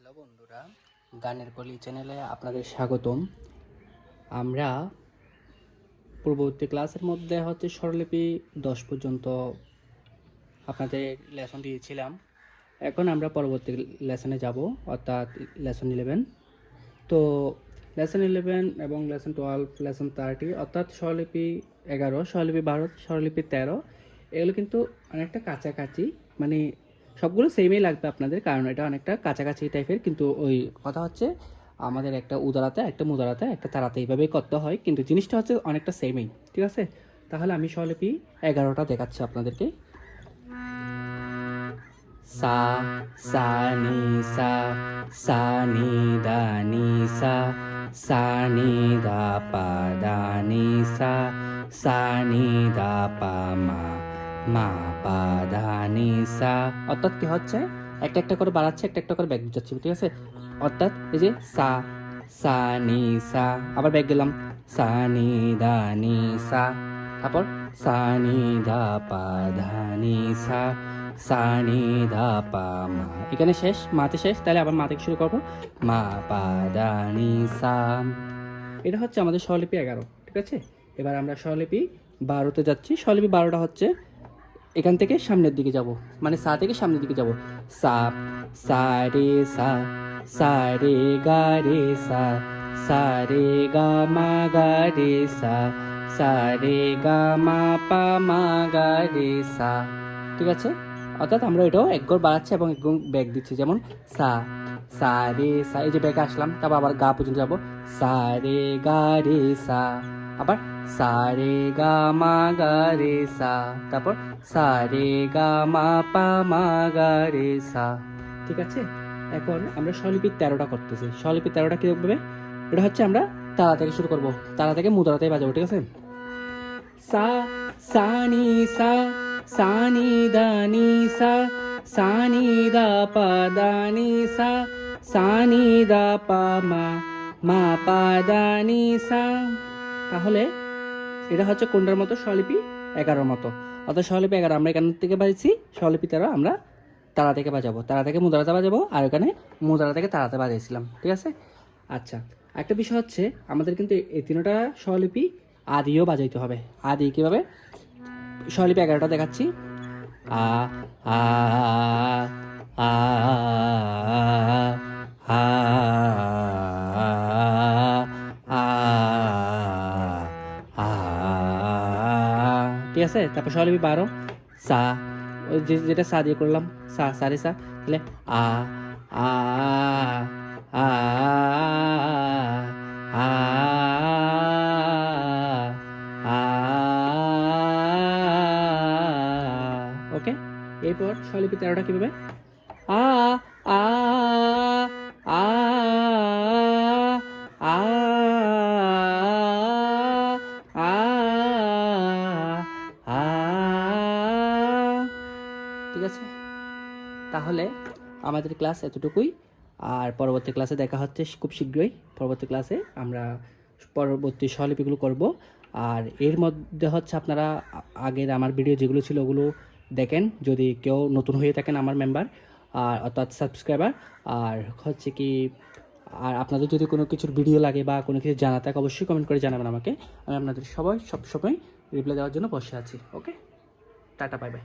Hello বন্ধুরা, গানের কলি চ্যানেলে আপনাদের স্বাগতম। আমরা পূর্ববর্তী ক্লাসের মধ্যে স্বরলিপি 10 পর্যন্ত আপনাদের লেসন দিয়েছিলাম। এখন আমরা পরবর্তী লেসনে যাব, অর্থাৎ লেসন 11। তো লেসন 11 এবং লেসন 12, লেসন 30 অর্থাৎ স্বরলিপি 11, স্বরলিপি 12, স্বরলিপি 13 এগুলো কিন্তু অনেকটা কাছাকাছি, মানে সবগুলো সেমই লাগবে আপনাদের, কারণ এটা অনেকটা কাছাকাছি টাইপের। কিন্তু ওই কথা হচ্ছে আমাদের একটা উদারাতে, একটা মুদারাতে, একটা তারাতে এইভাবেই করতে হয়, কিন্তু জিনিসটা হচ্ছে অনেকটা সেমই। ঠিক আছে, তাহলে আমি স্বরলিপি 11টা দেখাচ্ছি আপনাদেরকে। সা সা নি সা, সা নি দা নি সা, সা নি দা পা দা নি সা, সা নি দা পা মা, মা পা দা নি সা। অর্থাৎ কি হচ্ছে, একটা একটা করে বাড়াচ্ছে, একটা একটা করে ব্যাগ বুঝাচ্ছি। ঠিক আছে, অর্থাৎ এই যে সা, সা নি সা, আবার ব্যাগ গেলাম, সা নি দা নি সা, তারপর সা নি দা পা ধা নি সা, সা নি ধা পা মা। এখানে শেষ, মাতে শেষ, তাহলে আবার মা থেকে শুরু করবো, মা পা দা নি সা। এটা হচ্ছে আমাদের স্বরলিপি 11। ঠিক আছে, এবার আমরা স্বরলিপি 12তে যাচ্ছি। স্বরলিপি 12টা হচ্ছে এখান থেকে সামনের দিকে যাব, মানে সা থেকে সামনের দিকে যাব। সা, সা রে সা, সা রে গা রে সা, সা রে গা মা গা রে সা, সা রে গা মা পা মা গা রে সা। ঠিক আছে, অর্থাৎ আমরা এটাও এক ঘর বাড়াচ্ছি এবং এক ঘর ব্যাগ দিচ্ছি। যেমন সা, সা রে সা, এই যে ব্যাগে আসলাম, তারপর আবার গা পর্যন্ত যাবো, সা রে গা রে সা, আবার সা রে গা মা গা রে সা, তারপর সা রে গা মা পা মা গা রে সা। ঠিক আছে, এখন আমরা স্বরলিপি 13টা করতেছি। স্বরলিপি 13টা কিভাবে, এটা হচ্ছে আমরা তারা থেকে শুরু করব, তারা থেকে মুদ্রাতে বাজাবো। ঠিক আছে, সা, সা নি সা, সা নি দা নি সা, সা নি দা পা দা নি সা, সা নি দা পা মা, মা পা দা নি সা। তাহলে এটা হচ্ছে কোনটার মতো, স্বরলিপি 11 মতো। অর্থাৎ স্বরলিপি 11 আমরা এখান থেকে বাজাচ্ছি, স্বরলিপি 13 আমরা তারা থেকে বাজাবো, তারা থেকে মুদ্রাতে বাজাবো, আর ওখানে মুদ্রা থেকে তারাতে বাজাইছিলাম। ঠিক আছে, আচ্ছা, একটা বিষয় হচ্ছে আমাদের কিন্তু এই তিনটা স্বরলিপি আদিও বাজাইতে হবে। আদি কীভাবে, স্বরলিপি 11টা দেখাচ্ছি। আ আ আ আ আ। ঠিক আছে, তারপর স্বরলিপি 12, সা, ওই যেটা সা দিয়ে করলাম, সা, সা রে সা, তাহলে আ আ আ আ আ। ওকে, এরপর স্বরলিপি 13টা কিভাবে, আ আ আ আ আ আ। ঠিক আছে, তাহলে আমাদের ক্লাস এতটুকুই, আর পরবর্তী ক্লাসে দেখা হচ্ছে খুব শীঘ্রই। পরবর্তী ক্লাসে আমরা পরবর্তী স্বরলিপিগুলো করব। আর এর মধ্যে আপনারা আগের আমার ভিডিও যেগুলো ছিল ওগুলো দেখেন, যদি কেউ নতুন হয়ে থাকেন আমার মেম্বার, আর অর্থাৎ সাবস্ক্রাইবার। আর হচ্ছে কি, আর আপনাদের যদি কোনো কিছুর ভিডিও লাগে বা কোনো কিছু জানা থাকে, অবশ্যই কমেন্ট করে জানাবেন আমাকে। আমি আপনাদের সবসময় রিপ্লাই দেওয়ার জন্য বসে আছি। ওকে, টাটা, বাই বাই।